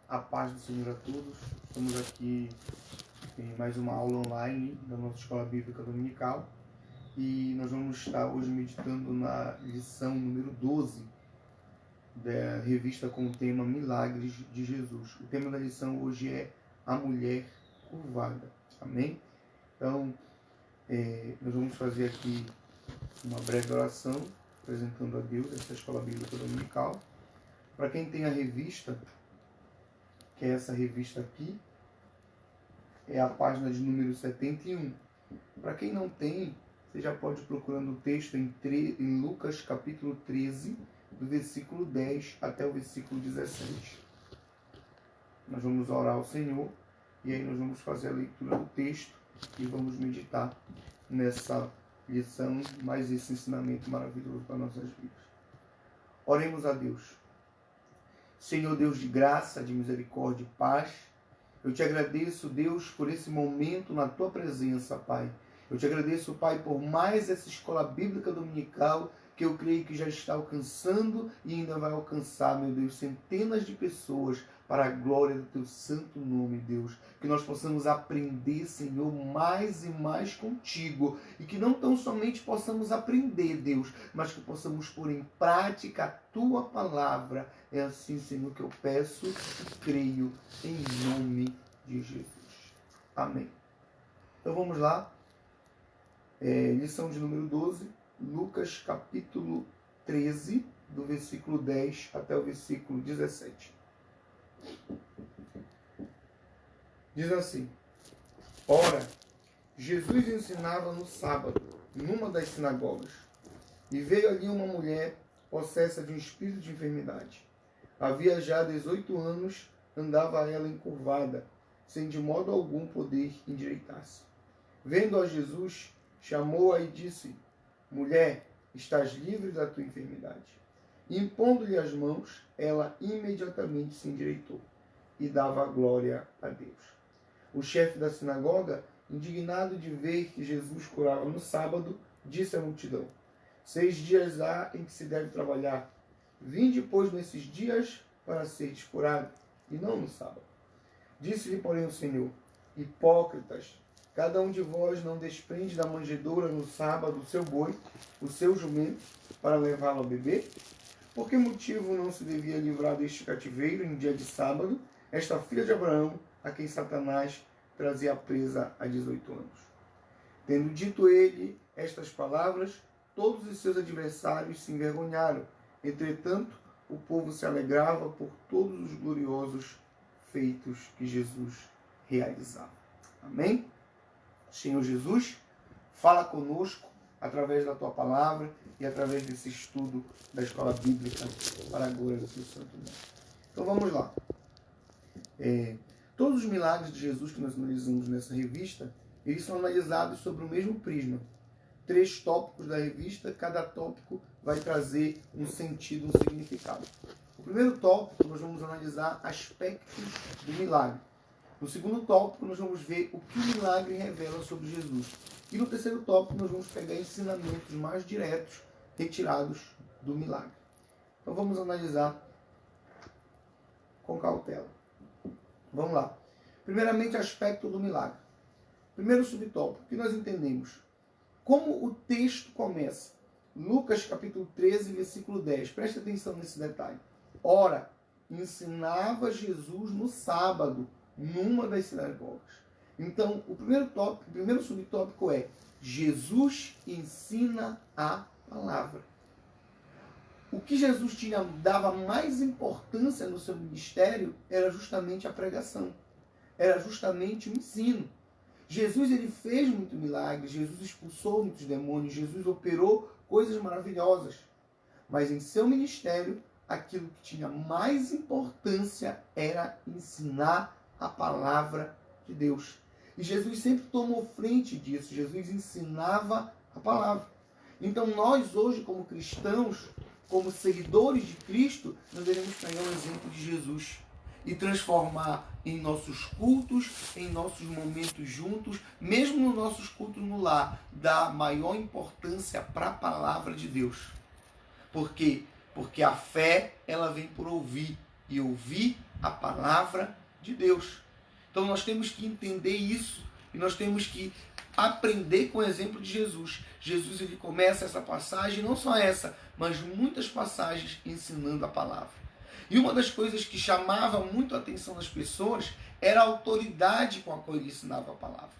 A paz do Senhor a todos. Estamos aqui em mais uma aula online da nossa Escola Bíblica Dominical e nós vamos estar hoje meditando na lição número 12 da revista com o tema Milagres de Jesus. O tema da lição hoje é a mulher curvada. Amém? Então, nós vamos fazer aqui uma breve oração apresentando a Deus essa Escola Bíblica Dominical. Para quem tem a revista, que é essa revista aqui, é a página de número 71. Para quem não tem, você já pode ir procurando o texto em Lucas capítulo 13, do versículo 10 até o versículo 17. Nós vamos orar ao Senhor e aí nós vamos fazer a leitura do texto e vamos meditar nessa lição, mais esse ensinamento maravilhoso para nossas vidas. Oremos a Deus. Senhor Deus de graça, de misericórdia e paz, eu te agradeço, Deus, por esse momento na tua presença, Pai. Eu te agradeço, Pai, por mais essa escola bíblica dominical que eu creio que já está alcançando e ainda vai alcançar, meu Deus, centenas de pessoas para a glória do teu santo nome, Deus. Que nós possamos aprender, Senhor, mais e mais contigo. E que não tão somente possamos aprender, Deus, mas que possamos pôr em prática a tua palavra. É assim, Senhor, que eu peço e creio em nome de Jesus. Amém. Então vamos lá. Lição de número 12. Lucas capítulo 13, do versículo 10 até o versículo 17. Diz assim: Ora, Jesus ensinava no sábado, numa das sinagogas, e veio ali uma mulher possessa de um espírito de enfermidade. Havia já 18 anos, andava ela encurvada, sem de modo algum poder endireitar-se. Vendo a Jesus, chamou-a e disse: Mulher, estás livre da tua enfermidade. E impondo-lhe as mãos, ela imediatamente se endireitou e dava glória a Deus. O chefe da sinagoga, indignado de ver que Jesus curava no sábado, disse à multidão: 6 dias há em que se deve trabalhar. Vinde, pois, nesses dias para seres curado, e não no sábado. Disse-lhe, porém, o Senhor: Hipócritas, cada um de vós não desprende da manjedoura no sábado o seu boi, o seu jumento, para levá-lo a beber? Por que motivo não se devia livrar deste cativeiro em dia de sábado esta filha de Abraão, a quem Satanás trazia presa há 18 anos? Tendo dito ele estas palavras, todos os seus adversários se envergonharam. Entretanto, o povo se alegrava por todos os gloriosos feitos que Jesus realizava. Amém? Senhor Jesus, fala conosco através da tua palavra e através desse estudo da escola bíblica para a glória do teu santo nome. Então vamos lá. Todos os milagres de Jesus que nós analisamos nessa revista, eles são analisados sobre o mesmo prisma. 3 tópicos da revista, cada tópico vai trazer um sentido, um significado. O primeiro tópico, nós vamos analisar aspectos do milagre. No segundo tópico, nós vamos ver o que o milagre revela sobre Jesus. E no terceiro tópico, nós vamos pegar ensinamentos mais diretos, retirados do milagre. Então vamos analisar com cautela. Vamos lá. Primeiramente, aspecto do milagre. Primeiro subtópico, que nós entendemos. Como o texto começa? Lucas capítulo 13, versículo 10. Preste atenção nesse detalhe. Ora, ensinava Jesus no sábado, numa das sinagogas. Então, o primeiro subtópico é: Jesus ensina a palavra. O que Jesus dava mais importância no seu ministério era justamente a pregação. Era justamente o ensino. Jesus ele fez muitos milagres, Jesus expulsou muitos demônios, Jesus operou coisas maravilhosas. Mas em seu ministério, aquilo que tinha mais importância era ensinar a palavra de Deus. E Jesus sempre tomou frente disso. Jesus ensinava a palavra. Então nós hoje, como cristãos, como seguidores de Cristo, nós devemos pegar o exemplo de Jesus e transformar em nossos cultos, em nossos momentos juntos, mesmo nos nossos cultos no lar, dar maior importância para a palavra de Deus. Por quê? Porque a fé, ela vem por ouvir. e ouvir a palavra de Deus. Então nós temos que entender isso e nós temos que aprender com o exemplo de Jesus. Jesus ele começa essa passagem, não só essa, mas muitas passagens ensinando a palavra. E uma das coisas que chamava muito a atenção das pessoas era a autoridade com a qual ele ensinava a palavra.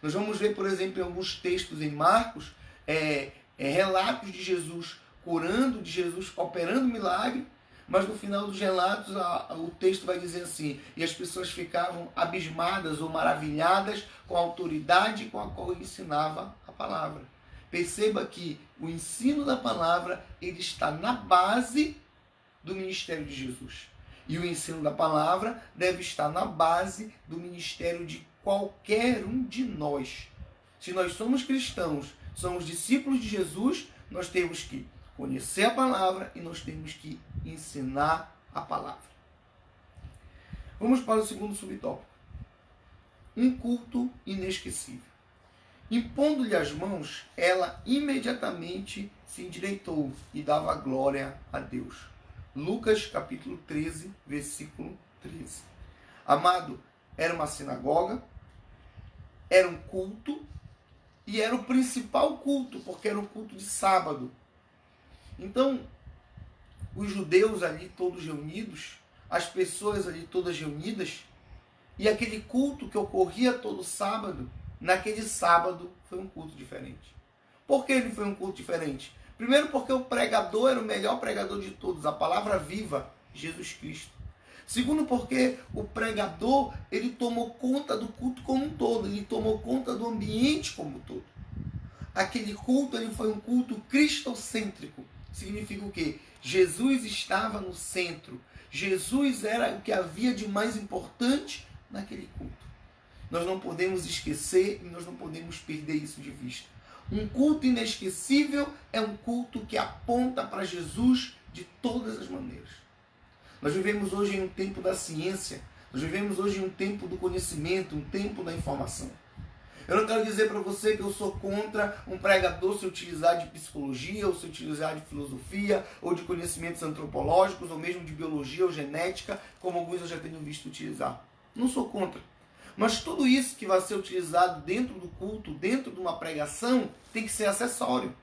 Nós vamos ver, por exemplo, em alguns textos em Marcos, relatos de Jesus curando, de Jesus operando milagre, mas no final dos relatos o texto vai dizer assim: e as pessoas ficavam abismadas ou maravilhadas com a autoridade com a qual ele ensinava a palavra. Perceba que o ensino da palavra ele está na base do ministério de Jesus. E o ensino da palavra deve estar na base do ministério de qualquer um de nós. Se nós somos cristãos, somos discípulos de Jesus, nós temos que conhecer a palavra e nós temos que ensinar a palavra. Vamos para o segundo subtópico. Um culto inesquecível. Impondo-lhe as mãos, ela imediatamente se endireitou e dava glória a Deus. Lucas capítulo 13, versículo 13. Amado, era uma sinagoga, era um culto, e era o principal culto, porque era um culto de sábado. Então, os judeus ali todos reunidos, as pessoas ali todas reunidas, e aquele culto que ocorria todo sábado, naquele sábado foi um culto diferente. Por que ele foi um culto diferente? Primeiro porque o pregador era o melhor pregador de todos, a palavra viva, Jesus Cristo. Segundo porque o pregador, ele tomou conta do culto como um todo, ele tomou conta do ambiente como um todo. Aquele culto ele foi um culto cristocêntrico. Significa o quê? Jesus estava no centro. Jesus era o que havia de mais importante naquele culto. Nós não podemos esquecer e nós não podemos perder isso de vista. Um culto inesquecível é um culto que aponta para Jesus de todas as maneiras. Nós vivemos hoje em um tempo da ciência, nós vivemos hoje em um tempo do conhecimento, um tempo da informação. Eu não quero dizer para você que eu sou contra um pregador se utilizar de psicologia, ou se utilizar de filosofia, ou de conhecimentos antropológicos, ou mesmo de biologia ou genética, como alguns eu já tenho visto utilizar. Não sou contra. Mas tudo isso que vai ser utilizado dentro do culto, dentro de uma pregação, tem que ser acessório.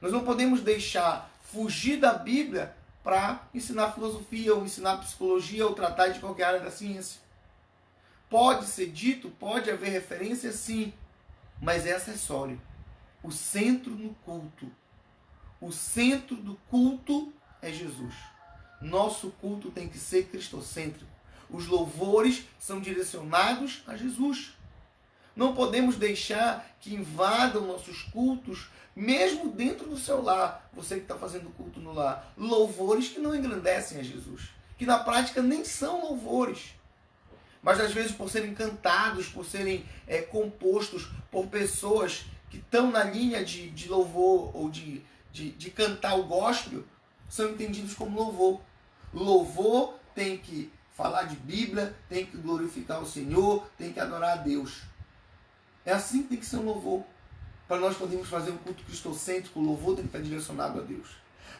Nós não podemos deixar fugir da Bíblia para ensinar filosofia, ou ensinar psicologia, ou tratar de qualquer área da ciência. Pode ser dito, pode haver referência, sim, mas é acessório. O centro no culto, o centro do culto é Jesus. Nosso culto tem que ser cristocêntrico. Os louvores são direcionados a Jesus. Não podemos deixar que invadam nossos cultos, mesmo dentro do seu lar, você que está fazendo culto no lar, louvores que não engrandecem a Jesus, que na prática nem são louvores. Mas às vezes por serem cantados, por serem compostos por pessoas que estão na linha de louvor ou de cantar o gospel, são entendidos como louvor. Louvor tem que falar de Bíblia, tem que glorificar o Senhor, tem que adorar a Deus. É assim que tem que ser um louvor. Para nós podermos fazer um culto cristocêntrico, o louvor tem que estar direcionado a Deus.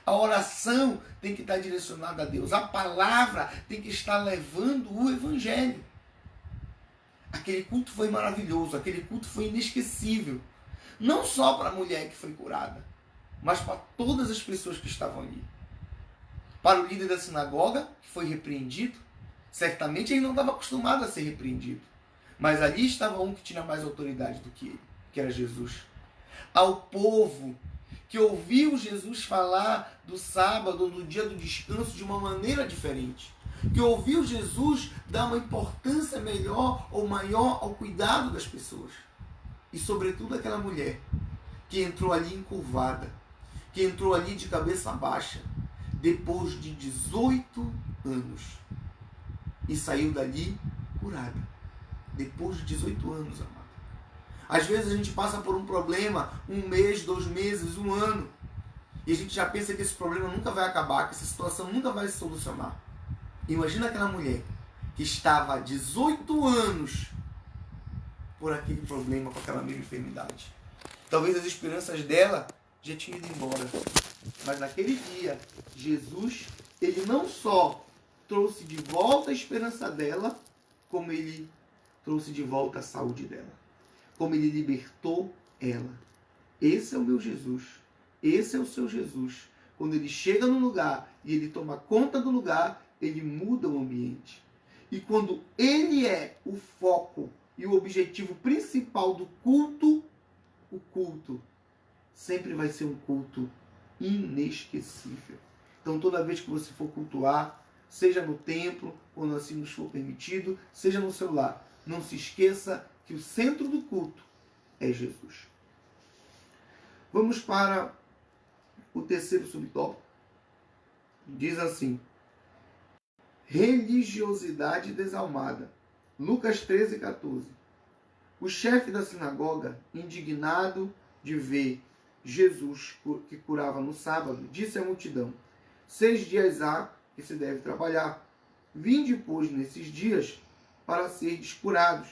A oração tem que estar direcionada a Deus. A palavra tem que estar levando o Evangelho. Aquele culto foi maravilhoso, aquele culto foi inesquecível. Não só para a mulher que foi curada, mas para todas as pessoas que estavam ali. Para o líder da sinagoga, que foi repreendido, certamente ele não estava acostumado a ser repreendido. Mas ali estava um que tinha mais autoridade do que ele, que era Jesus. Ao povo que ouviu Jesus falar do sábado, do dia do descanso, de uma maneira diferente. Que ouviu Jesus dar uma importância melhor ou maior ao cuidado das pessoas. E sobretudo aquela mulher que entrou ali encurvada, que entrou ali de cabeça baixa, depois de 18 anos. E saiu dali curada. Depois de 18 anos, amado. Às vezes a gente passa por um problema, 1 mês, 2 meses, 1 ano. E a gente já pensa que esse problema nunca vai acabar, que essa situação nunca vai se solucionar. Imagina aquela mulher que estava há 18 anos por aquele problema, com aquela mesma enfermidade. Talvez as esperanças dela já tinham ido embora. Mas naquele dia, Jesus, ele não só trouxe de volta a esperança dela, como ele trouxe de volta a saúde dela, como ele libertou ela. Esse é o meu Jesus. Esse é o seu Jesus. Quando ele chega no lugar e ele toma conta do lugar, ele muda o ambiente. E quando ele é o foco e o objetivo principal do culto, o culto sempre vai ser um culto inesquecível. Então, toda vez que você for cultuar, seja no templo, quando assim nos for permitido, seja no seu lar, não se esqueça que o centro do culto é Jesus. Vamos para o terceiro subtópico. Diz assim: religiosidade desalmada. Lucas 13:14. O chefe da sinagoga, indignado de ver Jesus que curava no sábado, disse à multidão: 6 dias há que se deve trabalhar. Vinde, pois, nesses dias para seres curados,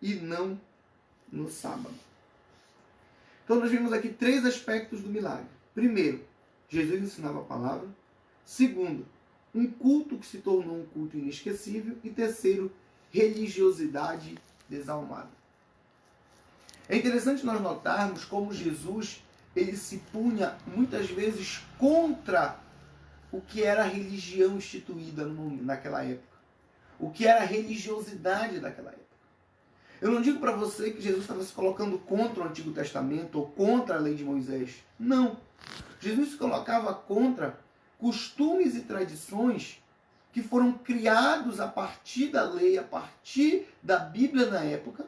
e não no sábado. Então nós vimos aqui 3 aspectos do milagre. Primeiro, Jesus ensinava a palavra. Segundo, um culto que se tornou um culto inesquecível. E terceiro, religiosidade desalmada. É interessante nós notarmos como Jesus ele se punha muitas vezes contra o que era a religião instituída naquela época. O que era a religiosidade daquela época. Eu não digo para você que Jesus estava se colocando contra o Antigo Testamento ou contra a lei de Moisés. Não. Jesus se colocava contra costumes e tradições que foram criados a partir da lei, a partir da Bíblia na época,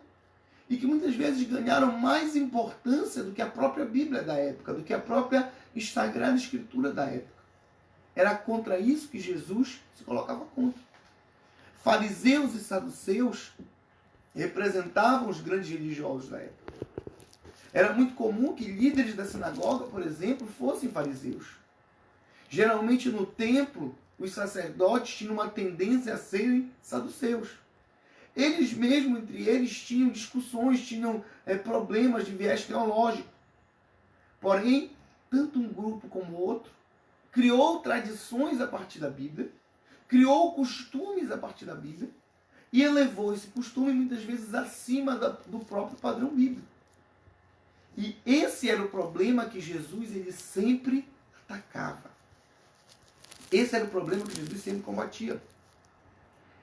e que muitas vezes ganharam mais importância do que a própria Bíblia da época, do que a própria Sagrada Escritura da época. Era contra isso que Jesus se colocava contra. Fariseus e saduceus representavam os grandes religiosos da época. Era muito comum que líderes da sinagoga, por exemplo, fossem fariseus. Geralmente no templo, os sacerdotes tinham uma tendência a serem saduceus. Eles mesmos, entre eles, tinham discussões, tinham problemas de viés teológico. Porém, tanto um grupo como o outro criou tradições a partir da Bíblia, criou costumes a partir da Bíblia, e elevou esse costume muitas vezes acima do próprio padrão bíblico. E esse era o problema que Jesus ele sempre atacava. Esse era o problema que Jesus sempre combatia.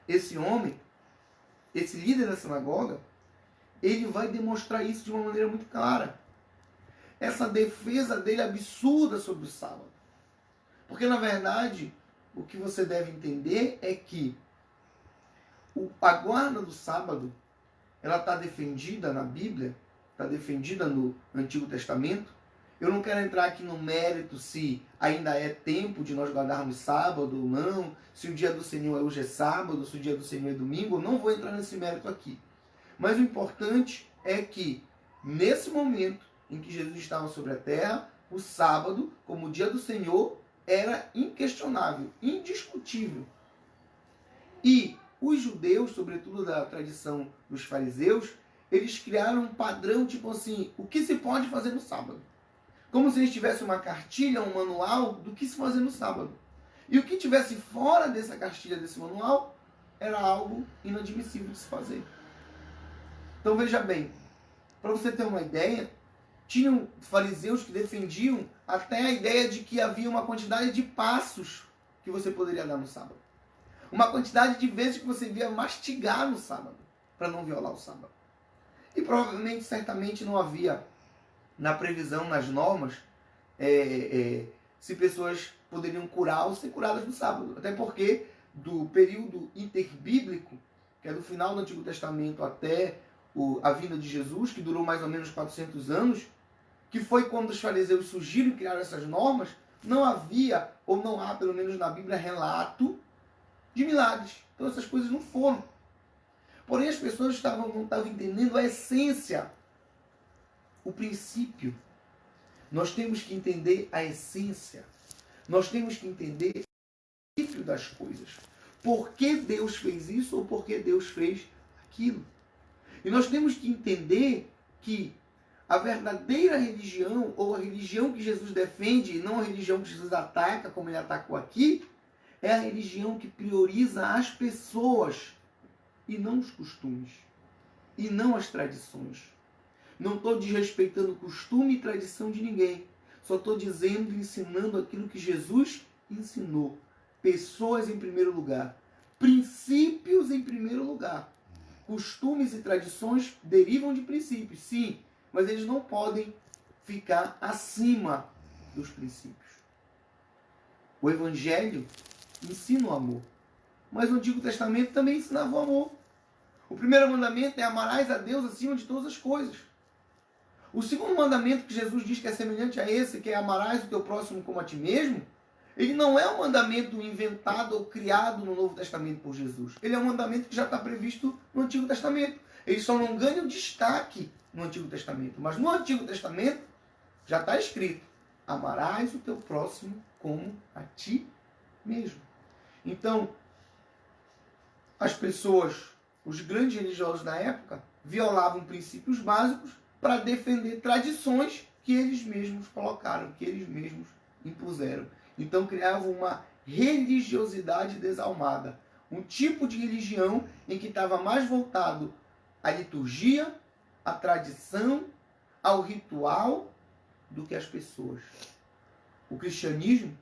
Esse homem, esse líder da sinagoga, ele vai demonstrar isso de uma maneira muito clara. Essa defesa dele absurda sobre o sábado. Porque, na verdade, o que você deve entender é que a guarda do sábado, ela está defendida na Bíblia, está defendida no Antigo Testamento. Eu não quero entrar aqui no mérito se ainda é tempo de nós guardarmos sábado ou não, se o dia do Senhor hoje é sábado, se o dia do Senhor é domingo. Eu não vou entrar nesse mérito aqui. Mas o importante é que, nesse momento em que Jesus estava sobre a terra, o sábado, como o dia do Senhor, era inquestionável, indiscutível. E os judeus, sobretudo da tradição dos fariseus, eles criaram um padrão tipo assim, o que se pode fazer no sábado? Como se eles tivessem uma cartilha, um manual do que se fazer no sábado. E o que tivesse fora dessa cartilha, desse manual, era algo inadmissível de se fazer. Então veja bem, para você ter uma ideia, tinham fariseus que defendiam até a ideia de que havia uma quantidade de passos que você poderia dar no sábado. Uma quantidade de vezes que você devia mastigar no sábado, para não violar o sábado. E provavelmente, certamente, não havia na previsão, nas normas, se pessoas poderiam curar ou ser curadas no sábado. Até porque, do período interbíblico, que é do final do Antigo Testamento até a vinda de Jesus, que durou mais ou menos 400 anos, que foi quando os fariseus surgiram e criaram essas normas, não havia, ou não há, pelo menos na Bíblia, relato de milagres. Então essas coisas não foram. Porém, as pessoas não estavam entendendo a essência, o princípio. Nós temos que entender a essência. Nós temos que entender o princípio das coisas. Por que Deus fez isso ou por que Deus fez aquilo. E nós temos que entender que a verdadeira religião, ou a religião que Jesus defende, e não a religião que Jesus ataca, como ele atacou aqui, É a religião que prioriza as pessoas e não os costumes, e não as tradições. Não estou desrespeitando costume e tradição de ninguém. Só estou dizendo e ensinando aquilo que Jesus ensinou. Pessoas em primeiro lugar. Princípios em primeiro lugar. Costumes e tradições derivam de princípios, sim, mas eles não podem ficar acima dos princípios. O Evangelho ensina o amor, mas o Antigo Testamento também ensinava o amor. O primeiro mandamento é amarás a Deus acima de todas as coisas. O segundo mandamento que Jesus diz que é semelhante a esse, que é amarás o teu próximo como a ti mesmo, ele não é um mandamento inventado ou criado no Novo Testamento por Jesus. Ele é um mandamento que já está previsto no Antigo Testamento. Ele só não ganha o destaque no Antigo Testamento. Mas no Antigo Testamento já está escrito: amarás o teu próximo como a ti mesmo. Então, as pessoas, os grandes religiosos da época, violavam princípios básicos para defender tradições que eles mesmos colocaram, que eles mesmos impuseram. Então criavam uma religiosidade desalmada, um tipo de religião em que estava mais voltado à liturgia, à tradição, ao ritual, do que às pessoas. O cristianismo,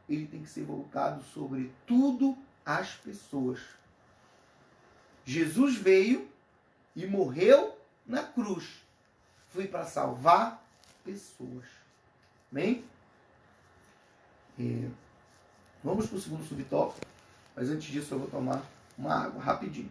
ele tem que ser voltado sobretudo às pessoas. Jesus veio e morreu na cruz. Foi para salvar pessoas. Amém? Vamos para o segundo subtópico, mas antes disso eu vou tomar uma água rapidinho.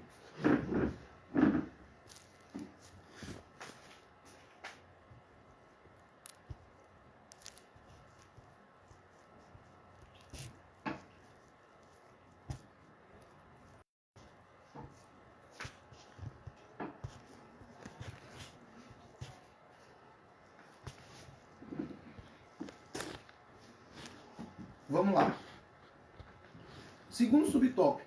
Vamos lá. Segundo subtópico.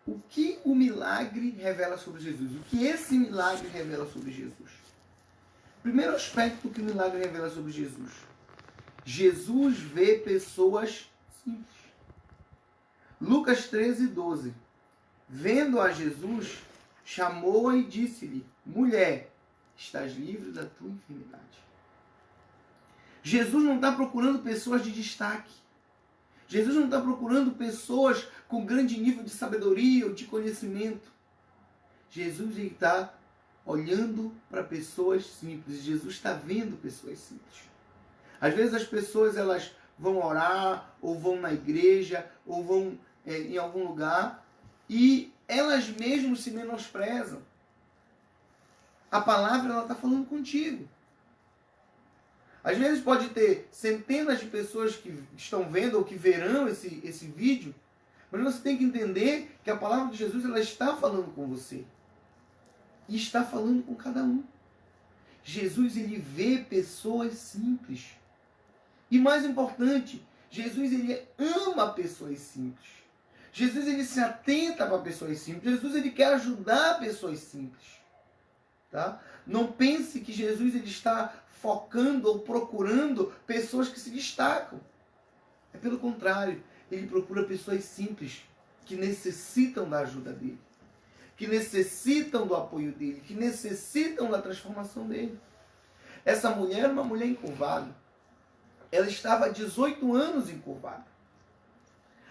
O que o milagre revela sobre Jesus? O que esse milagre revela sobre Jesus? Primeiro aspecto que o milagre revela sobre Jesus. Jesus vê pessoas simples. Lucas 13:12. Vendo a Jesus, chamou-a e disse-lhe: mulher, estás livre da tua enfermidade. Jesus não está procurando pessoas de destaque. Jesus não está procurando pessoas com grande nível de sabedoria ou de conhecimento. Jesus está olhando para pessoas simples. Jesus está vendo pessoas simples. Às vezes as pessoas elas vão orar, ou vão na igreja, ou vão em algum lugar, e elas mesmas se menosprezam. A palavra ela está falando contigo. Às vezes pode ter centenas de pessoas que estão vendo ou que verão esse vídeo, mas você tem que entender que a palavra de Jesus ela está falando com você. E está falando com cada um. Jesus ele vê pessoas simples. E mais importante, Jesus ele ama pessoas simples. Jesus ele se atenta para pessoas simples. Jesus ele quer ajudar pessoas simples. Tá? Não pense que Jesus ele está focando ou procurando pessoas que se destacam. É pelo contrário, ele procura pessoas simples que necessitam da ajuda dele, que necessitam do apoio dele, que necessitam da transformação dele. Essa mulher era uma mulher encurvada. Ela estava há 18 anos encurvada.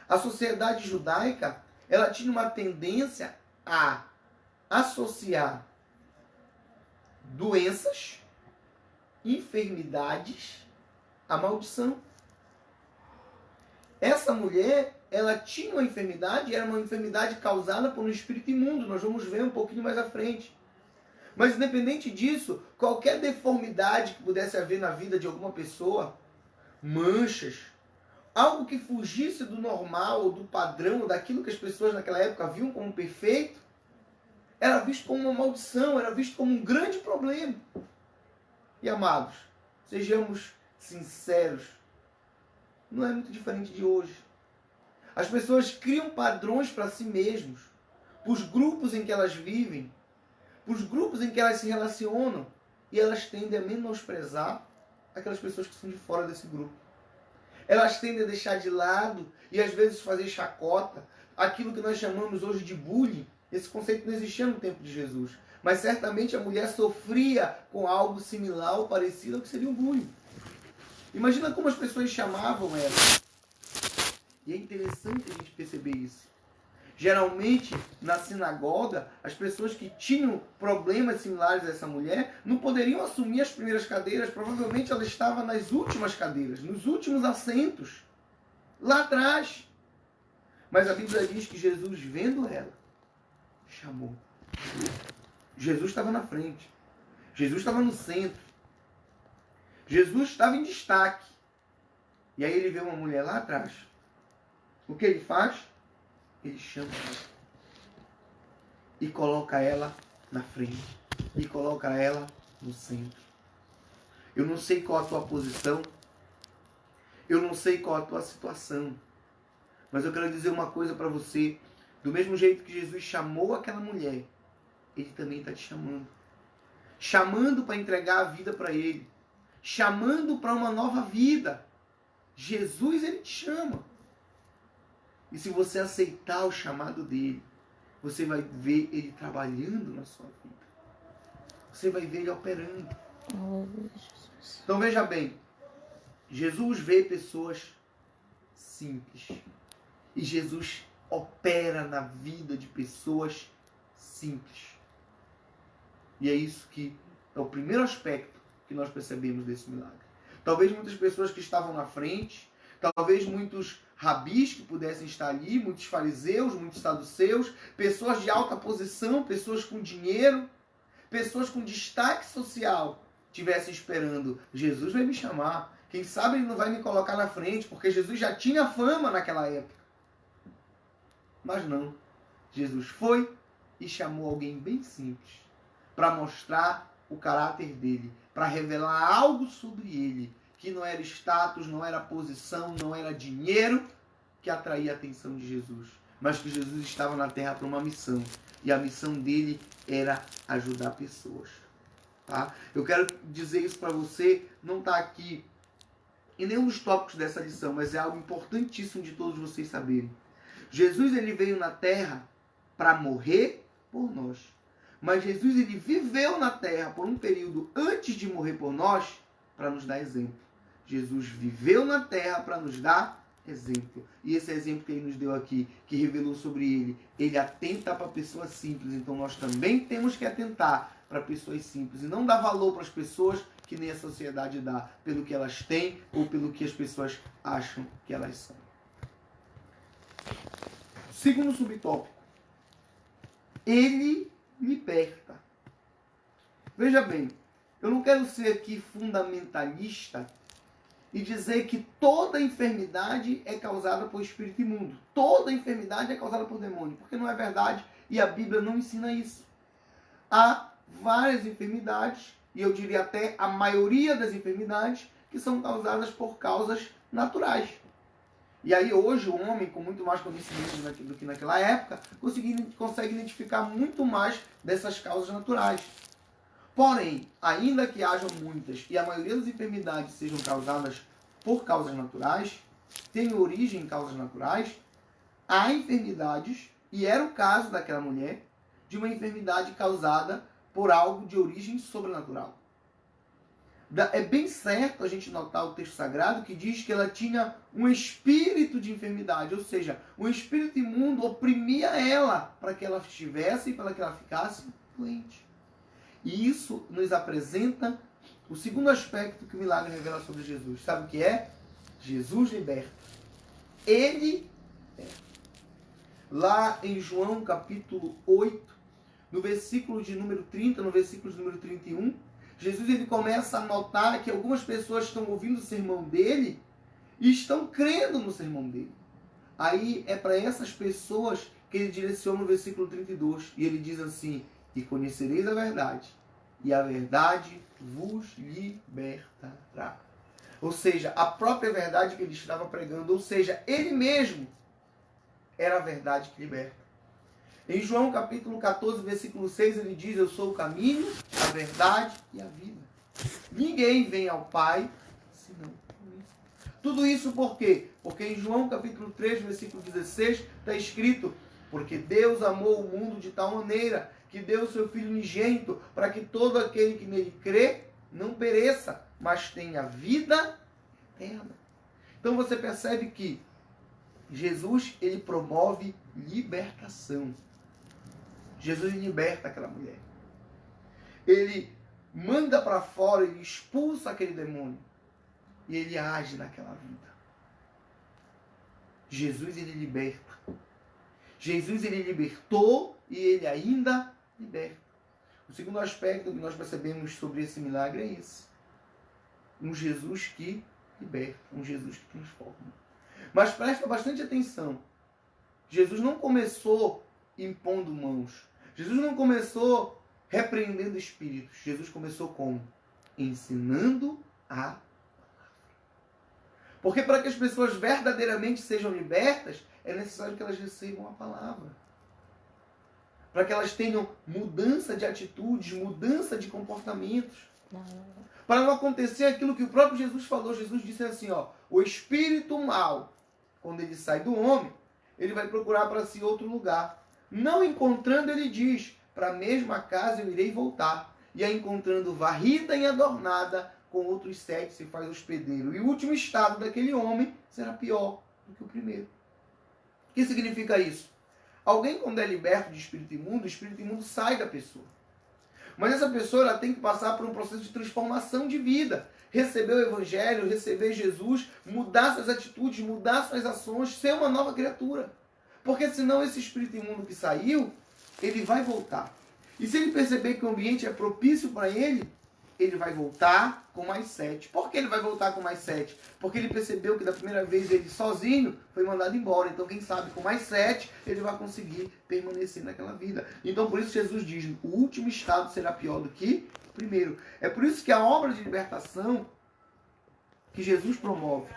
A sociedade judaica ela tinha uma tendência a associar doenças, enfermidades, a maldição. Essa mulher, ela tinha uma enfermidade, era uma enfermidade causada por um espírito imundo. Nós vamos ver um pouquinho mais à frente. Mas independente disso, qualquer deformidade que pudesse haver na vida de alguma pessoa, manchas, algo que fugisse do normal, ou do padrão, daquilo que as pessoas naquela época viam como perfeito, era visto como uma maldição, era visto como um grande problema. E amados, sejamos sinceros, não é muito diferente de hoje. As pessoas criam padrões para si mesmos, para os grupos em que elas vivem, para os grupos em que elas se relacionam, e elas tendem a menosprezar aquelas pessoas que são de fora desse grupo. Elas tendem a deixar de lado e às vezes fazer chacota. Aquilo que nós chamamos hoje de bullying. Esse conceito não existia no tempo de Jesus. Mas certamente a mulher sofria com algo similar ou parecido ao que seria um bullying. Imagina como as pessoas chamavam ela. E é interessante a gente perceber isso. Geralmente, na sinagoga, as pessoas que tinham problemas similares a essa mulher não poderiam assumir as primeiras cadeiras. Provavelmente ela estava nas últimas cadeiras, nos últimos assentos, lá atrás. Mas a Bíblia diz que Jesus, vendo ela, chamou. Jesus estava na frente. Jesus estava no centro. Jesus estava em destaque. E aí ele vê uma mulher lá atrás. O que ele faz? Ele chama ela. E coloca ela na frente. E coloca ela no centro. Eu não sei qual a tua posição. Eu não sei qual a tua situação. Mas eu quero dizer uma coisa para você. Do mesmo jeito que Jesus chamou aquela mulher, Ele também está te chamando. Chamando para entregar a vida para Ele. Chamando para uma nova vida. Jesus, Ele te chama. E se você aceitar o chamado dele, você vai ver ele trabalhando na sua vida. Você vai ver ele operando. Então veja bem, Jesus vê pessoas simples. E Jesus opera na vida de pessoas simples. E é isso que é o primeiro aspecto que nós percebemos desse milagre. Talvez muitas pessoas que estavam na frente, talvez muitos rabis que pudessem estar ali, muitos fariseus, muitos saduceus, pessoas de alta posição, pessoas com dinheiro, pessoas com destaque social, estivessem esperando, Jesus vai me chamar, quem sabe ele não vai me colocar na frente, porque Jesus já tinha fama naquela época. Mas não, Jesus foi e chamou alguém bem simples, para mostrar o caráter dele, para revelar algo sobre ele, que não era status, não era posição, não era dinheiro que atraía a atenção de Jesus, mas que Jesus estava na terra para uma missão, e a missão dele era ajudar pessoas. Tá? Eu quero dizer isso para você, não está aqui em nenhum dos tópicos dessa lição, mas é algo importantíssimo de todos vocês saberem. Jesus ele veio na terra para morrer por nós, mas Jesus ele viveu na terra por um período antes de morrer por nós para nos dar exemplo. Jesus viveu na terra para nos dar exemplo. E esse exemplo que ele nos deu aqui, que revelou sobre ele, ele atenta para pessoas simples. Então nós também temos que atentar para pessoas simples e não dar valor para as pessoas que nem a sociedade dá, pelo que elas têm ou pelo que as pessoas acham que elas são. Segundo subtópico, ele liberta. Veja bem, eu não quero ser aqui fundamentalista e dizer que toda enfermidade é causada por espírito imundo. Toda enfermidade é causada por demônio, porque não é verdade e a Bíblia não ensina isso. Há várias enfermidades, e eu diria até a maioria das enfermidades, que são causadas por causas naturais. E aí hoje o homem, com muito mais conhecimento do que naquela época, consegue identificar muito mais dessas causas naturais. Porém, ainda que hajam muitas e a maioria das enfermidades sejam causadas por causas naturais, tem origem em causas naturais, há enfermidades, e era o caso daquela mulher, de uma enfermidade causada por algo de origem sobrenatural. É bem certo a gente notar o texto sagrado que diz que ela tinha um espírito de enfermidade, ou seja, um espírito imundo oprimia ela para que ela estivesse e para que ela ficasse doente. E isso nos apresenta o segundo aspecto que o milagre revela sobre Jesus. Sabe o que é? Jesus liberta. Ele liberta. Lá em João capítulo 8, no versículo de número 30, no versículo de número 31, Jesus ele começa a notar que algumas pessoas estão ouvindo o sermão dele e estão crendo no sermão dele. Aí é para essas pessoas que ele direciona no versículo 32. E ele diz assim: e conhecereis a verdade, e a verdade vos libertará. Ou seja, a própria verdade que ele estava pregando, ou seja, ele mesmo era a verdade que liberta. Em João capítulo 14, versículo 6, ele diz: eu sou o caminho, a verdade e a vida. Ninguém vem ao Pai senão por mim. Tudo isso por quê? Porque em João capítulo 3, versículo 16, está escrito: porque Deus amou o mundo de tal maneira que deu o seu Filho unigênito, para que todo aquele que nele crê não pereça, mas tenha vida eterna. Então você percebe que Jesus, ele promove libertação. Jesus liberta aquela mulher. Ele manda para fora, ele expulsa aquele demônio. E ele age naquela vida. Jesus, ele liberta. Jesus, ele libertou e ele ainda liberta. O segundo aspecto que nós percebemos sobre esse milagre é esse. Um Jesus que liberta, um Jesus que transforma. Mas presta bastante atenção. Jesus não começou impondo mãos. Jesus não começou repreendendo espíritos. Jesus começou como? Ensinando a palavra. Porque para que as pessoas verdadeiramente sejam libertas, é necessário que elas recebam a palavra. Para que elas tenham mudança de atitudes, mudança de comportamentos. Para não acontecer aquilo que o próprio Jesus falou. Jesus disse assim, ó, o espírito mau, quando ele sai do homem, ele vai procurar para si outro lugar. Não encontrando, ele diz, para a mesma casa eu irei voltar. E a encontrando varrida e adornada, com outros 7 se faz hospedeiro. E o último estado daquele homem será pior do que o primeiro. O que significa isso? Alguém, quando é liberto de espírito imundo, o espírito imundo sai da pessoa. Mas essa pessoa ela tem que passar por um processo de transformação de vida. Receber o Evangelho, receber Jesus, mudar suas atitudes, mudar suas ações, ser uma nova criatura. Porque senão esse espírito imundo que saiu, ele vai voltar. E se ele perceber que o ambiente é propício para ele, ele vai voltar com mais 7. Por que ele vai voltar com mais 7? Porque ele percebeu que da primeira vez ele sozinho foi mandado embora. Então quem sabe com mais 7 ele vai conseguir permanecer naquela vida. Então por isso Jesus diz, o último estado será pior do que o primeiro. É por isso que a obra de libertação que Jesus promove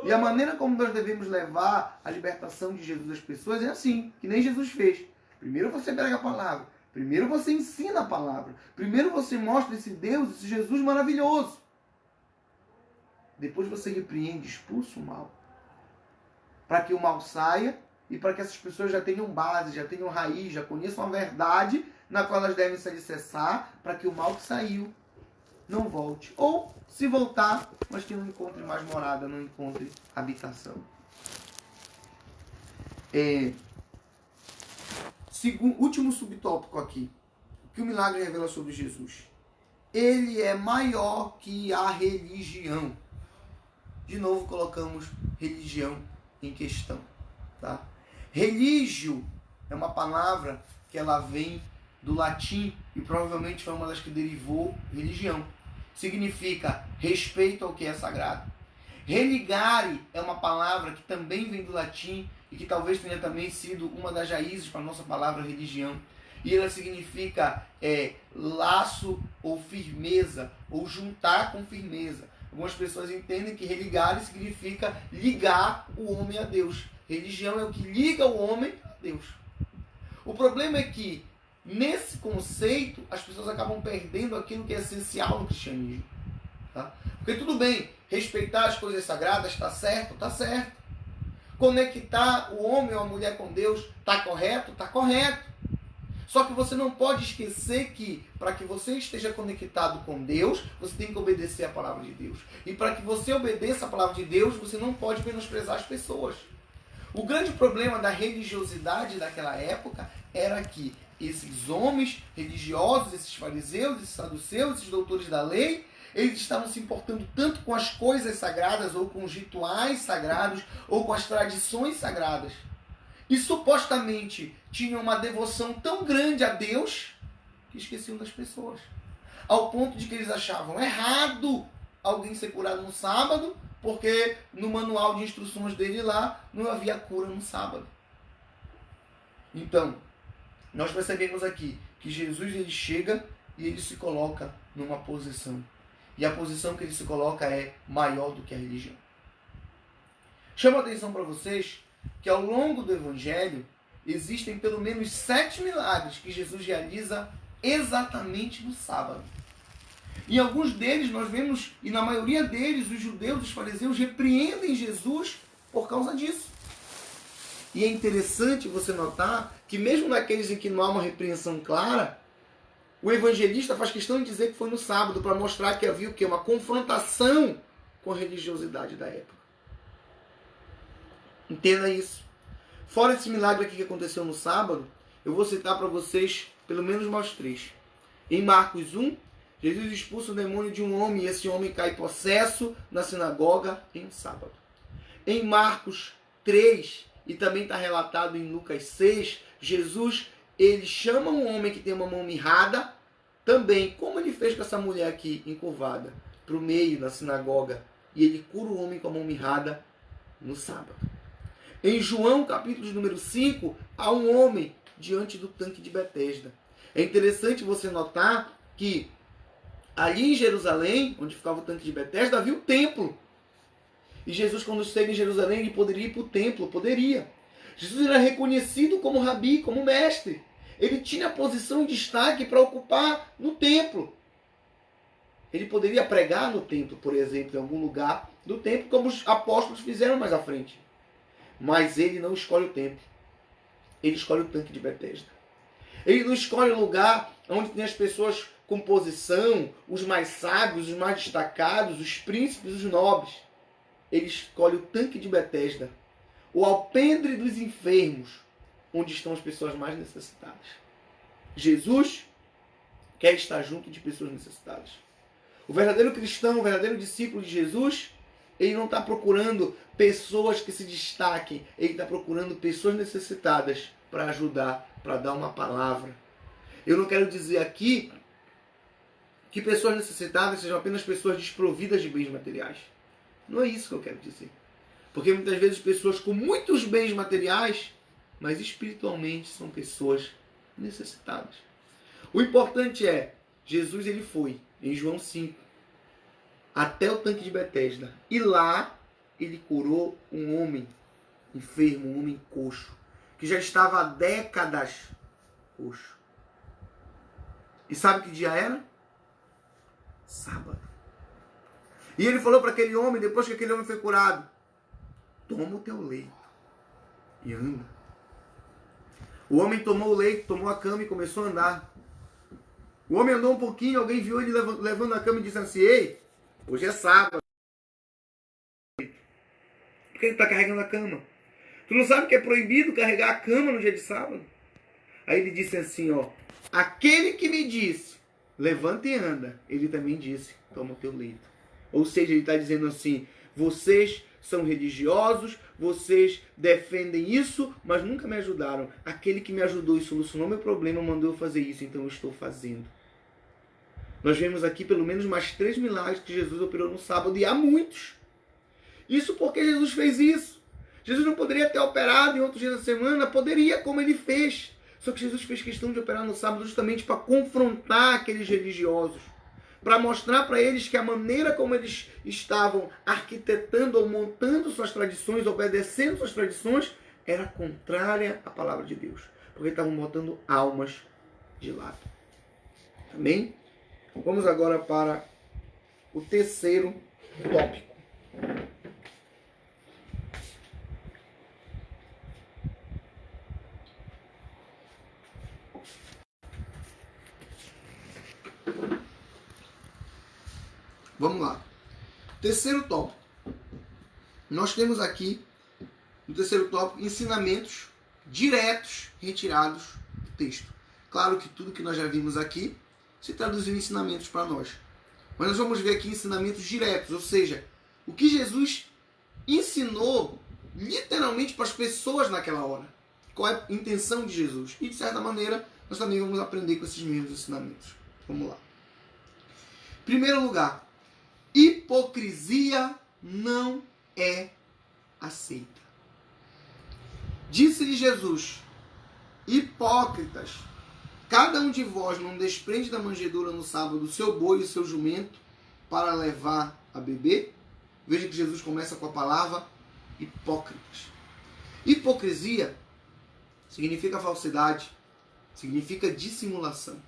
e a maneira como nós devemos levar a libertação de Jesus às pessoas é assim, que nem Jesus fez. Primeiro você prega a palavra. Primeiro você ensina a palavra. Primeiro você mostra esse Deus, esse Jesus maravilhoso. Depois você repreende, expulsa o mal. Para que o mal saia e para que essas pessoas já tenham base, já tenham raiz, já conheçam a verdade na qual elas devem se alicerçar, para que o mal que saiu não volte. Ou, se voltar, mas que não encontre mais morada, não encontre habitação. Último subtópico aqui. O que o milagre revela sobre Jesus? Ele é maior que a religião. De novo colocamos religião em questão. Tá? Religio é uma palavra que ela vem do latim e provavelmente foi uma das que derivou religião. Significa respeito ao que é sagrado. Religare é uma palavra que também vem do latim e que talvez tenha também sido uma das raízes para a nossa palavra religião. E ela significa laço ou firmeza, ou juntar com firmeza. Algumas pessoas entendem que religare significa ligar o homem a Deus. Religião é o que liga o homem a Deus. O problema é que, nesse conceito, as pessoas acabam perdendo aquilo que é essencial no cristianismo. Tá? Porque tudo bem, respeitar as coisas sagradas está certo, está certo. Conectar o homem ou a mulher com Deus está correto, está correto. Só que você não pode esquecer que, para que você esteja conectado com Deus, você tem que obedecer a palavra de Deus. E para que você obedeça a palavra de Deus, você não pode menosprezar as pessoas. O grande problema da religiosidade daquela época era que esses homens religiosos, esses fariseus, esses saduceus, esses doutores da lei, eles estavam se importando tanto com as coisas sagradas, ou com os rituais sagrados, ou com as tradições sagradas. E supostamente tinham uma devoção tão grande a Deus, que esqueciam das pessoas. Ao ponto de que eles achavam errado alguém ser curado no sábado, porque no manual de instruções dele lá, não havia cura no sábado. Então, nós percebemos aqui que Jesus ele chega e ele se coloca numa posição. E a posição que ele se coloca é maior do que a religião. Chamo a atenção para vocês que ao longo do Evangelho existem pelo menos 7 milagres que Jesus realiza exatamente no sábado. Em alguns deles nós vemos, e na maioria deles, os judeus, os fariseus, repreendem Jesus por causa disso. E é interessante você notar que mesmo naqueles em que não há uma repreensão clara, o evangelista faz questão de dizer que foi no sábado, para mostrar que havia o quê? Uma confrontação com a religiosidade da época. Entenda isso. Fora esse milagre aqui que aconteceu no sábado, eu vou citar para vocês pelo menos mais 3. Em Marcos 1, Jesus expulsa o demônio de um homem e esse homem cai possesso na sinagoga em um sábado. Em Marcos 3, e também está relatado em Lucas 6, Jesus, ele chama um homem que tem uma mão mirrada, também, como ele fez com essa mulher aqui, encurvada, para o meio da sinagoga, e ele cura o homem com a mão mirrada no sábado. Em João, capítulo número 5, há um homem diante do tanque de Betesda. É interessante você notar que ali em Jerusalém, onde ficava o tanque de Betesda, havia o templo. E Jesus, quando esteve em Jerusalém, ele poderia ir para o templo, poderia. Jesus era reconhecido como rabi, como mestre. Ele tinha posição e destaque para ocupar no templo. Ele poderia pregar no templo, por exemplo, em algum lugar do templo, como os apóstolos fizeram mais à frente. Mas ele não escolhe o templo. Ele escolhe o tanque de Betesda. Ele não escolhe o lugar onde tem as pessoas com posição, os mais sábios, os mais destacados, os príncipes, os nobres. Ele escolhe o tanque de Betesda, o alpendre dos enfermos, onde estão as pessoas mais necessitadas. Jesus quer estar junto de pessoas necessitadas. O verdadeiro cristão, o verdadeiro discípulo de Jesus, ele não está procurando pessoas que se destaquem, ele está procurando pessoas necessitadas para ajudar, para dar uma palavra. Eu não quero dizer aqui que pessoas necessitadas sejam apenas pessoas desprovidas de bens materiais. Não é isso que eu quero dizer. Porque muitas vezes pessoas com muitos bens materiais, mas espiritualmente são pessoas necessitadas. O importante é, Jesus ele foi, em João 5, até o tanque de Betesda. E lá ele curou um homem enfermo, um homem coxo, que já estava há décadas coxo. E sabe que dia era? Sábado. E ele falou para aquele homem, depois que aquele homem foi curado, toma o teu leito e anda. O homem tomou o leito, tomou a cama e começou a andar. O homem andou um pouquinho, alguém viu ele levando a cama e disse assim, ei, hoje é sábado. Por que ele está carregando a cama? Tu não sabe que é proibido carregar a cama no dia de sábado? Aí ele disse assim, ó, aquele que me disse, levanta e anda, ele também disse, toma o teu leito. Ou seja, ele está dizendo assim, vocês são religiosos, vocês defendem isso, mas nunca me ajudaram. Aquele que me ajudou e solucionou meu problema mandou eu fazer isso, então eu estou fazendo. Nós vemos aqui pelo menos mais 3 milagres que Jesus operou no sábado, e há muitos. Isso porque Jesus fez isso. Jesus não poderia ter operado em outros dias da semana, poderia, como ele fez. Só que Jesus fez questão de operar no sábado justamente para confrontar aqueles religiosos, para mostrar para eles que a maneira como eles estavam arquitetando ou montando suas tradições, obedecendo suas tradições, era contrária à palavra de Deus. Porque estavam botando almas de lado. Amém? Vamos agora para o terceiro tópico. Vamos lá. Terceiro tópico. Nós temos aqui, no terceiro tópico, ensinamentos diretos retirados do texto. Claro que tudo que nós já vimos aqui se traduziu em ensinamentos para nós. Mas nós vamos ver aqui ensinamentos diretos, ou seja, o que Jesus ensinou literalmente para as pessoas naquela hora. Qual é a intenção de Jesus? E de certa maneira, nós também vamos aprender com esses mesmos ensinamentos. Vamos lá. Em primeiro lugar, hipocrisia não é aceita. Disse-lhe Jesus, hipócritas, cada um de vós não desprende da manjedoura no sábado o seu boi e o seu jumento para levar a beber? Veja que Jesus começa com a palavra hipócritas. Hipocrisia significa falsidade, significa dissimulação.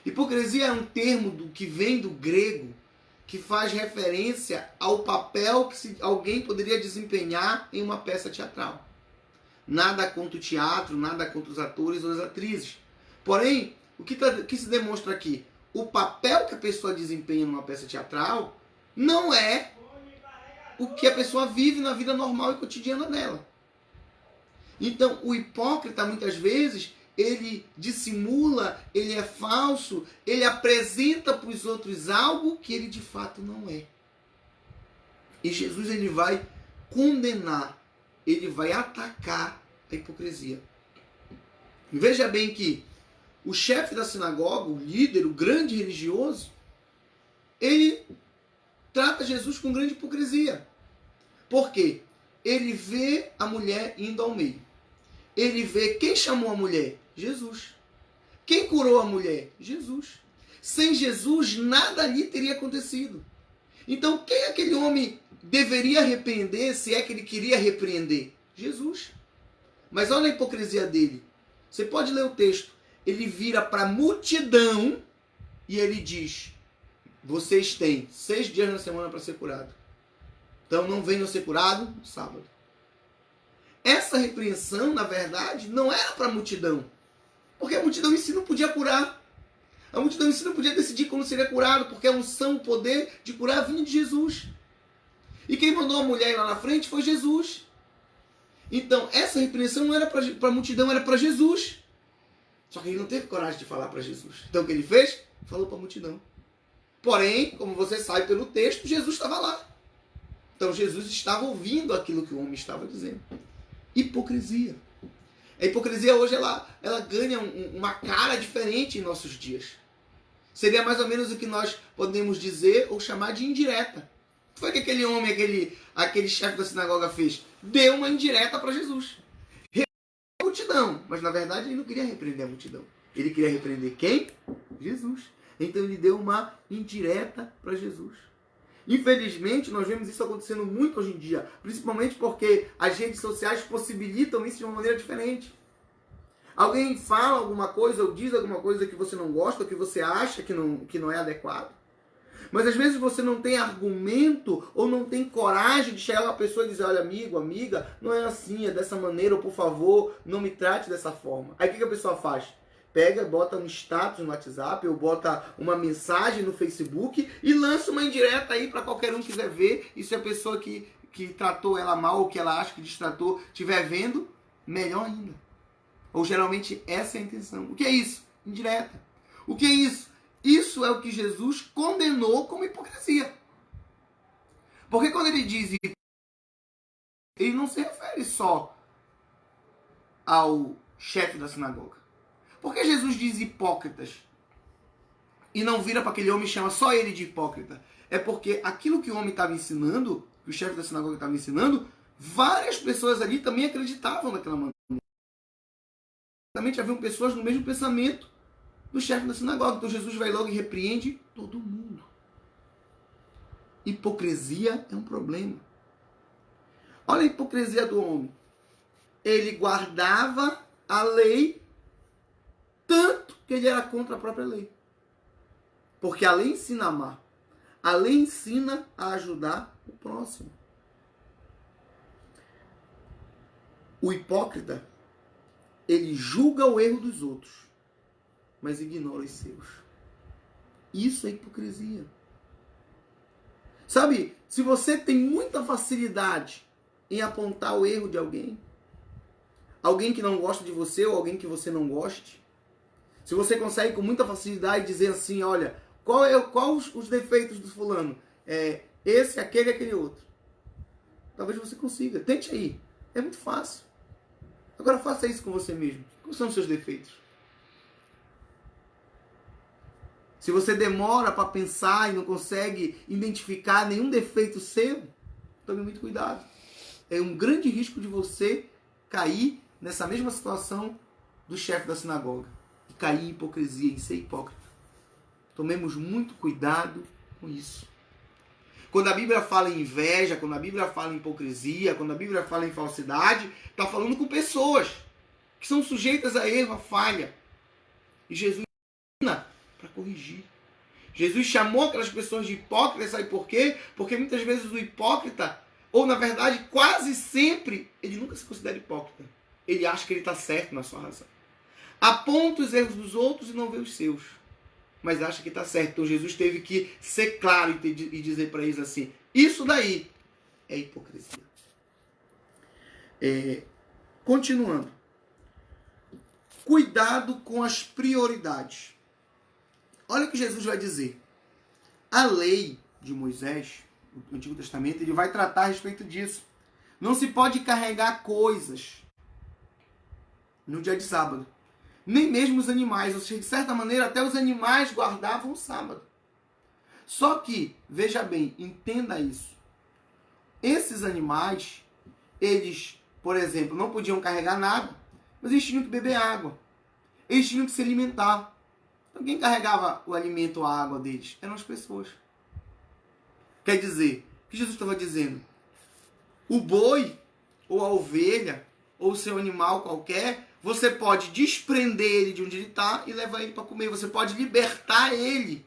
Hipocrisia é um termo que vem do grego, que faz referência ao papel que alguém poderia desempenhar em uma peça teatral. Nada contra o teatro, nada contra os atores ou as atrizes. Porém, o que se demonstra aqui? O papel que a pessoa desempenha numa peça teatral não é o que a pessoa vive na vida normal e cotidiana dela. Então, o hipócrita, muitas vezes, ele dissimula, ele é falso, ele apresenta para os outros algo que ele de fato não é. E Jesus, ele vai condenar, ele vai atacar a hipocrisia. Veja bem que o chefe da sinagoga, o líder, o grande religioso, ele trata Jesus com grande hipocrisia. Por quê? Ele vê a mulher indo ao meio. Ele vê quem chamou a mulher? Jesus. Quem curou a mulher? Jesus. Sem Jesus, nada ali teria acontecido. Então, quem aquele homem deveria repreender, se é que ele queria repreender? Jesus. Mas olha a hipocrisia dele. Você pode ler o texto. Ele vira para a multidão e ele diz: vocês têm 6 dias na semana para ser curado. Então não venham ser curados no sábado. Essa repreensão, na verdade, não era para a multidão. Porque a multidão em si não podia curar. A multidão em si não podia decidir como seria curado, porque a unção, o poder de curar vinha de Jesus. E quem mandou a mulher ir lá na frente foi Jesus. Então, essa repreensão não era para a multidão, era para Jesus. Só que ele não teve coragem de falar para Jesus. Então o que ele fez? Falou para a multidão. Porém, como você sabe pelo texto, Jesus estava lá. Então Jesus estava ouvindo aquilo que o homem estava dizendo. Hipocrisia. A hipocrisia hoje ela ganha uma cara diferente em nossos dias. Seria mais ou menos o que nós podemos dizer ou chamar de indireta. O que foi que aquele homem, aquele chefe da sinagoga fez? Deu uma indireta para Jesus. A multidão, mas na verdade ele não queria repreender a multidão. Ele queria repreender quem? Jesus. Então ele deu uma indireta para Jesus. Infelizmente, nós vemos isso acontecendo muito hoje em dia, principalmente porque as redes sociais possibilitam isso de uma maneira diferente. Alguém fala alguma coisa ou diz alguma coisa que você não gosta, ou que você acha que não é adequado. Mas às vezes você não tem argumento ou não tem coragem de chegar a uma pessoa e dizer: olha, amigo, amiga, não é assim, é dessa maneira, ou por favor, não me trate dessa forma. Aí o que a pessoa faz? Pega, bota um status no WhatsApp ou bota uma mensagem no Facebook e lança uma indireta aí para qualquer um que quiser ver. E se a pessoa que tratou ela mal ou que ela acha que destratou estiver vendo, melhor ainda. Ou geralmente essa é a intenção. O que é isso? Indireta. O que é isso? Isso é o que Jesus condenou como hipocrisia. Porque quando ele diz isso, ele não se refere só ao chefe da sinagoga. Por que Jesus diz hipócritas e não vira para aquele homem e chama só ele de hipócrita? É porque aquilo que o homem estava ensinando, que o chefe da sinagoga estava ensinando, várias pessoas ali também acreditavam naquela maneira. Também haviam pessoas no mesmo pensamento do chefe da sinagoga. Então Jesus vai logo e repreende todo mundo. Hipocrisia é um problema. Olha a hipocrisia do homem. Ele guardava a lei tanto que ele era contra a própria lei. Porque a lei ensina a amar. A lei ensina a ajudar o próximo. O hipócrita, ele julga o erro dos outros, mas ignora os seus. Isso é hipocrisia. Sabe, se você tem muita facilidade em apontar o erro de alguém que não gosta de você ou alguém que você não goste, se você consegue com muita facilidade dizer assim: olha, qual os defeitos do fulano? Esse, aquele e aquele outro. Talvez você consiga. Tente aí. É muito fácil. Agora faça isso com você mesmo. Quais são os seus defeitos? Se você demora para pensar e não consegue identificar nenhum defeito seu, tome muito cuidado. É um grande risco de você cair nessa mesma situação do chefe da sinagoga. E cair em hipocrisia, em ser hipócrita. Tomemos muito cuidado com isso. Quando a Bíblia fala em inveja, quando a Bíblia fala em hipocrisia, quando a Bíblia fala em falsidade, está falando com pessoas que são sujeitas a erro, a falha. E Jesus ensina para corrigir. Jesus chamou aquelas pessoas de hipócritas, sabe por quê? Porque muitas vezes o hipócrita, ou na verdade quase sempre, ele nunca se considera hipócrita. Ele acha que ele está certo na sua razão. Aponta os erros dos outros e não vê os seus. Mas acha que está certo. Então Jesus teve que ser claro e dizer para eles assim, isso daí é hipocrisia. Continuando. Cuidado com as prioridades. Olha o que Jesus vai dizer. A lei de Moisés, o Antigo Testamento, ele vai tratar a respeito disso. Não se pode carregar coisas no dia de sábado. Nem mesmo os animais. Ou seja, de certa maneira, até os animais guardavam o sábado. Só que, veja bem, entenda isso. Esses animais, eles, por exemplo, não podiam carregar nada, mas eles tinham que beber água. Eles tinham que se alimentar. Então, quem carregava o alimento, a água deles? Eram as pessoas. Quer dizer, o que Jesus estava dizendo? O boi, ou a ovelha, ou o seu animal qualquer, você pode desprender ele de onde ele está e levar ele para comer. Você pode libertar ele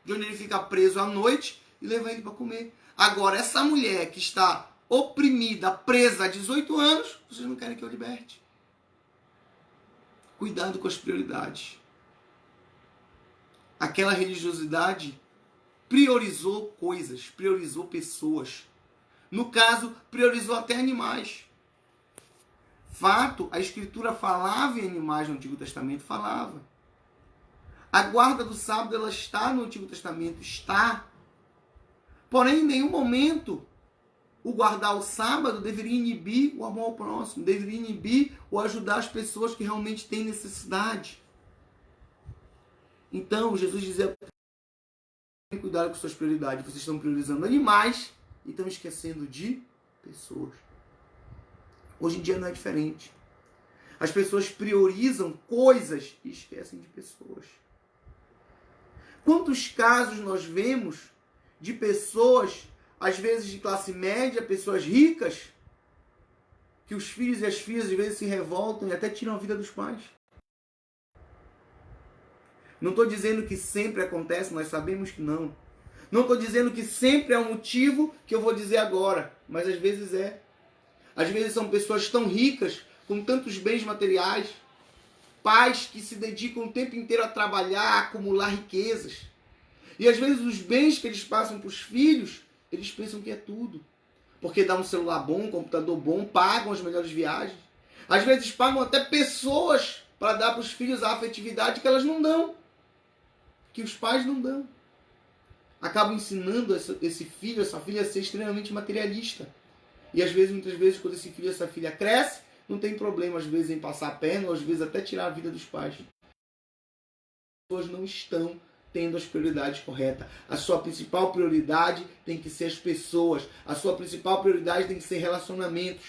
de onde ele fica preso à noite e levar ele para comer. Agora, essa mulher que está oprimida, presa há 18 anos, vocês não querem que eu liberte. Cuidado com as prioridades. Aquela religiosidade priorizou coisas, priorizou pessoas. No caso, priorizou até animais. Fato, a Escritura falava em animais no Antigo Testamento, falava. A guarda do sábado, ela está no Antigo Testamento, está. Porém, em nenhum momento, o guardar o sábado deveria inibir o amor ao próximo, deveria inibir o ajudar as pessoas que realmente têm necessidade. Então, Jesus dizia, cuidado com suas prioridades. Vocês estão priorizando animais e estão esquecendo de pessoas. Hoje em dia não é diferente. As pessoas priorizam coisas e esquecem de pessoas. Quantos casos nós vemos de pessoas, às vezes de classe média, pessoas ricas, que os filhos e as filhas às vezes se revoltam e até tiram a vida dos pais? Não estou dizendo que sempre acontece, nós sabemos que não. Não estou dizendo que sempre é o motivo que eu vou dizer agora, mas às vezes é. Às vezes são pessoas tão ricas, com tantos bens materiais, pais que se dedicam o tempo inteiro a trabalhar, a acumular riquezas. E às vezes os bens que eles passam para os filhos, eles pensam que é tudo. Porque dá um celular bom, um computador bom, pagam as melhores viagens. Às vezes pagam até pessoas para dar para os filhos a afetividade que elas não dão. Que os pais não dão. Acabam ensinando esse filho, essa filha a ser extremamente materialista. E às vezes, muitas vezes, quando esse filho, essa filha cresce, não tem problema, às vezes, em passar a perna, ou às vezes até tirar a vida dos pais. As pessoas não estão tendo as prioridades corretas. A sua principal prioridade tem que ser as pessoas. A sua principal prioridade tem que ser relacionamentos.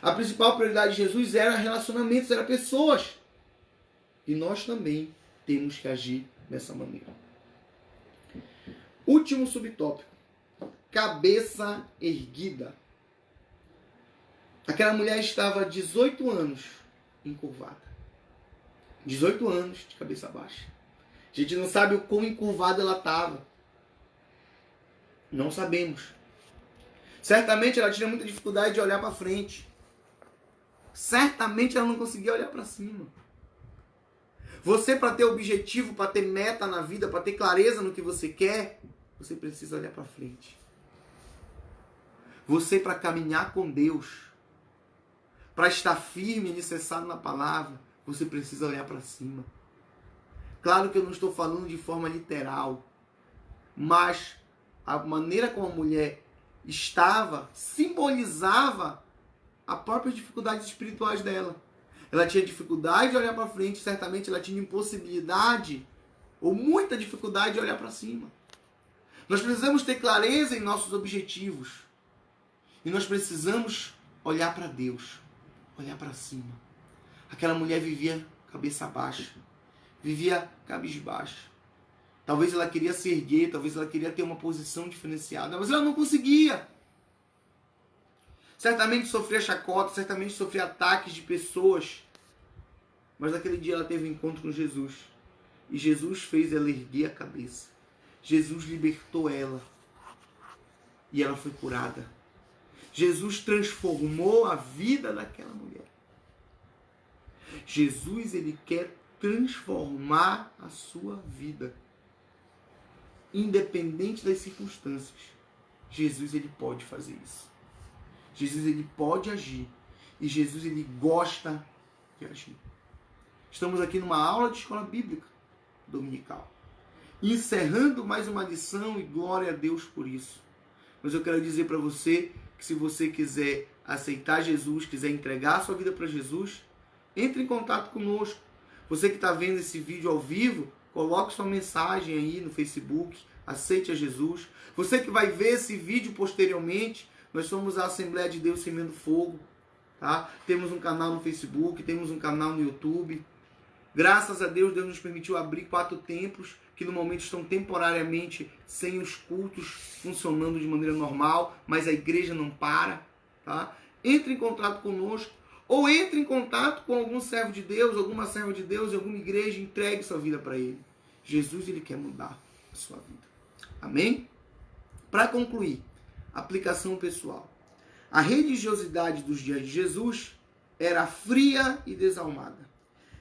A principal prioridade de Jesus era relacionamentos, era pessoas. E nós também temos que agir dessa maneira. Último subtópico. Cabeça erguida. Aquela mulher estava 18 anos encurvada. 18 anos de cabeça baixa. A gente não sabe o quão encurvada ela estava. Não sabemos. Certamente ela tinha muita dificuldade de olhar para frente. Certamente ela não conseguia olhar para cima. Você, para ter objetivo, para ter meta na vida, para ter clareza no que você quer, você precisa olhar para frente. Você, para caminhar com Deus, para estar firme e alicerçado na palavra, você precisa olhar para cima. Claro que eu não estou falando de forma literal, mas a maneira como a mulher estava simbolizava as próprias dificuldades espirituais dela. Ela tinha dificuldade de olhar para frente, certamente ela tinha impossibilidade ou muita dificuldade de olhar para cima. Nós precisamos ter clareza em nossos objetivos. E nós precisamos olhar para Deus, olhar para cima. Aquela mulher vivia cabeça baixa, vivia cabisbaixa. Talvez ela queria se erguer, talvez ela queria ter uma posição diferenciada, mas ela não conseguia. Certamente sofria chacota, certamente sofria ataques de pessoas. Mas naquele dia ela teve um encontro com Jesus. E Jesus fez ela erguer a cabeça. Jesus libertou ela. E ela foi curada. Jesus transformou a vida daquela mulher. Jesus, ele quer transformar a sua vida. Independente das circunstâncias. Jesus, ele pode fazer isso. Jesus, ele pode agir. E Jesus, ele gosta de agir. Estamos aqui numa aula de escola bíblica dominical. Encerrando mais uma lição, e glória a Deus por isso. Mas eu quero dizer para você que se você quiser aceitar Jesus, quiser entregar a sua vida para Jesus, entre em contato conosco. Você que está vendo esse vídeo ao vivo, coloque sua mensagem aí no Facebook, aceite a Jesus. Você que vai ver esse vídeo posteriormente, nós somos a Assembleia de Deus Semendo Fogo. Tá? Temos um canal no Facebook, temos um canal no YouTube. Graças a Deus, Deus nos permitiu abrir 4 templos, que no momento estão temporariamente sem os cultos funcionando de maneira normal, mas a igreja não para. Tá? Entre em contato conosco, ou entre em contato com algum servo de Deus, alguma serva de Deus, alguma igreja, entregue sua vida para Ele. Jesus, ele quer mudar a sua vida. Amém? Para concluir, aplicação pessoal. A religiosidade dos dias de Jesus era fria e desalmada.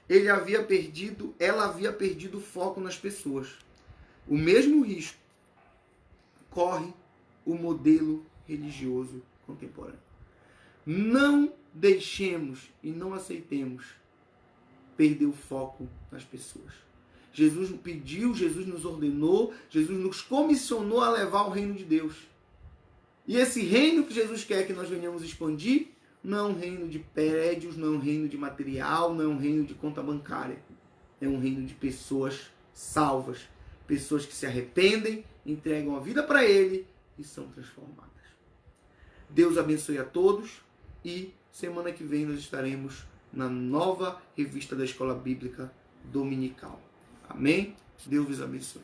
Ela havia perdido o foco nas pessoas. O mesmo risco corre o modelo religioso contemporâneo. Não deixemos e não aceitemos perder o foco nas pessoas. Jesus nos pediu, Jesus nos ordenou, Jesus nos comissionou a levar o reino de Deus. E esse reino que Jesus quer que nós venhamos expandir, não é um reino de prédios, não é um reino de material, não é um reino de conta bancária. É um reino de pessoas salvas, pessoas que se arrependem, entregam a vida para Ele e são transformadas. Deus abençoe a todos e semana que vem nós estaremos na nova revista da Escola Bíblica Dominical. Amém? Deus vos abençoe.